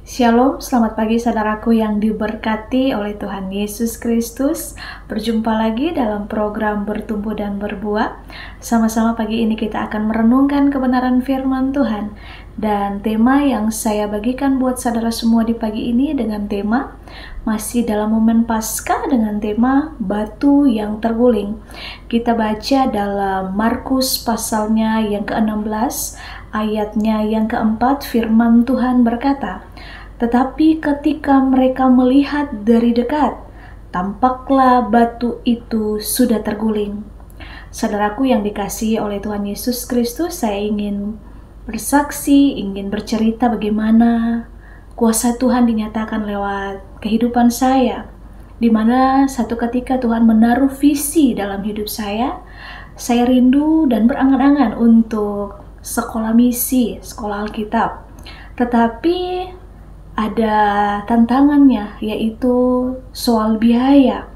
Shalom, selamat pagi saudaraku yang diberkati oleh Tuhan Yesus Kristus. Berjumpa lagi dalam program Bertumbuh dan Berbuah. Sama-sama pagi ini kita akan merenungkan kebenaran firman Tuhan. Dan tema yang saya bagikan buat saudara semua di pagi ini dengan tema masih dalam momen Paskah dengan tema batu yang terguling. Kita baca dalam Markus pasalnya yang ke-16, ayatnya yang ke-4, firman Tuhan berkata, "Tetapi ketika mereka melihat dari dekat, tampaklah batu itu sudah terguling." Saudaraku yang dikasihi oleh Tuhan Yesus Kristus, saya ingin bersaksi, ingin bercerita bagaimana kuasa Tuhan dinyatakan lewat kehidupan saya, di mana satu ketika Tuhan menaruh visi dalam hidup saya. Saya rindu dan berangan-angan untuk sekolah misi, sekolah Alkitab. Tetapi ada tantangannya, yaitu soal biaya.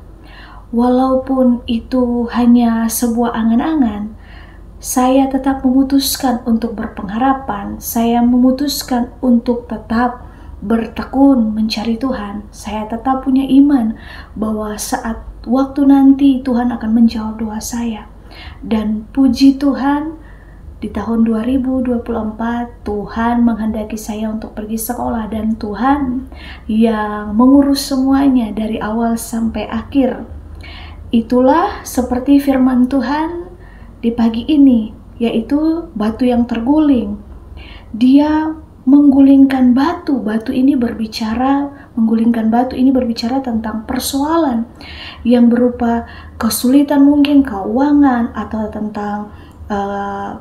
Walaupun itu hanya sebuah angan-angan, saya tetap memutuskan untuk berpengharapan. Saya memutuskan untuk tetap bertekun mencari Tuhan. Saya tetap punya iman bahwa saat waktu nanti Tuhan akan menjawab doa saya. Dan puji Tuhan, di tahun 2024 Tuhan menghendaki saya untuk pergi sekolah, dan Tuhan yang mengurus semuanya dari awal sampai akhir. Itulah seperti firman Tuhan di pagi ini, yaitu batu yang terguling. Dia menggulingkan batu. Menggulingkan batu ini berbicara tentang persoalan yang berupa kesulitan, mungkin keuangan, atau tentang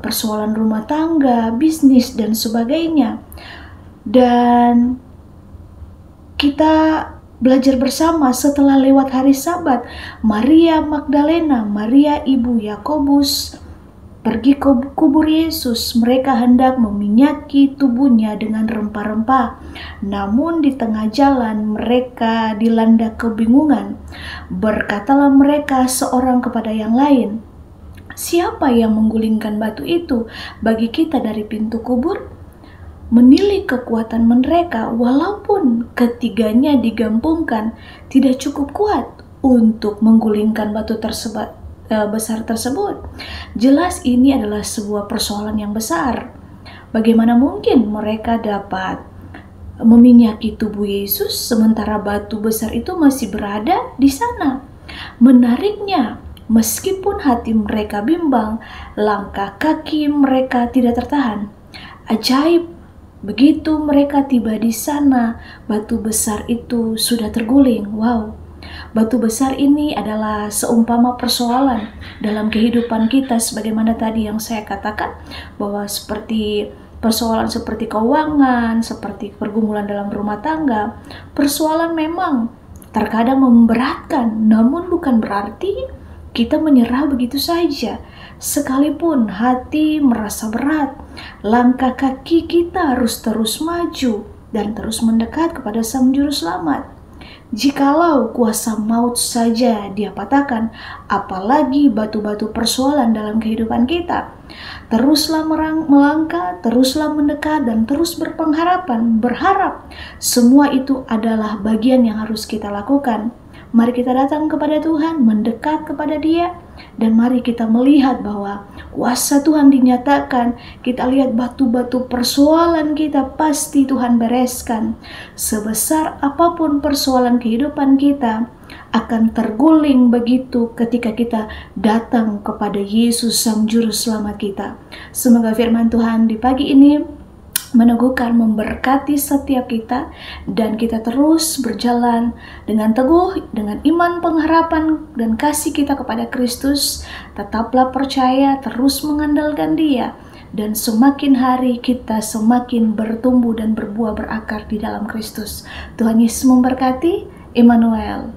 persoalan rumah tangga, bisnis, dan sebagainya. Dan kita belajar bersama setelah lewat hari Sabat, Maria Magdalena, Maria ibu Yakobus, pergi ke kubur Yesus. Mereka hendak meminyaki tubuhnya dengan rempah-rempah. Namun di tengah jalan mereka dilanda kebingungan. Berkatalah mereka seorang kepada yang lain, "Siapa yang menggulingkan batu itu bagi kita dari pintu kubur?" Menilik kekuatan mereka, walaupun ketiganya digabungkan tidak cukup kuat untuk menggulingkan batu besar tersebut. Jelas ini adalah sebuah persoalan yang besar. Bagaimana mungkin mereka dapat meminyaki tubuh Yesus sementara batu besar itu masih berada di sana? Menariknya, meskipun hati mereka bimbang, langkah kaki mereka tidak tertahan. Ajaib, begitu mereka tiba di sana, batu besar itu sudah terguling. Wow, batu besar ini adalah seumpama persoalan dalam kehidupan kita, sebagaimana tadi yang saya katakan, bahwa seperti persoalan seperti keuangan, seperti pergumulan dalam rumah tangga. Persoalan memang terkadang memberatkan, namun bukan berarti kita menyerah begitu saja. Sekalipun hati merasa berat, langkah kaki kita harus terus maju dan terus mendekat kepada Sang Juru Selamat. Jikalau kuasa maut saja dia patahkan, apalagi batu-batu persoalan dalam kehidupan kita. Teruslah melangkah, teruslah mendekat, dan terus berpengharapan, berharap. Semua itu adalah bagian yang harus kita lakukan. Mari kita datang kepada Tuhan, mendekat kepada Dia, dan mari kita melihat bahwa kuasa Tuhan dinyatakan. Kita lihat batu-batu persoalan kita pasti Tuhan bereskan. Sebesar apapun persoalan kehidupan kita akan terguling begitu ketika kita datang kepada Yesus Sang Juru Selamat kita. Semoga firman Tuhan di pagi ini meneguhkan, memberkati setiap kita, dan kita terus berjalan dengan teguh, dengan iman, pengharapan, dan kasih kita kepada Kristus. Tetaplah percaya, terus mengandalkan Dia, dan semakin hari kita semakin bertumbuh dan berbuah berakar di dalam Kristus. Tuhan Yesus memberkati. Immanuel.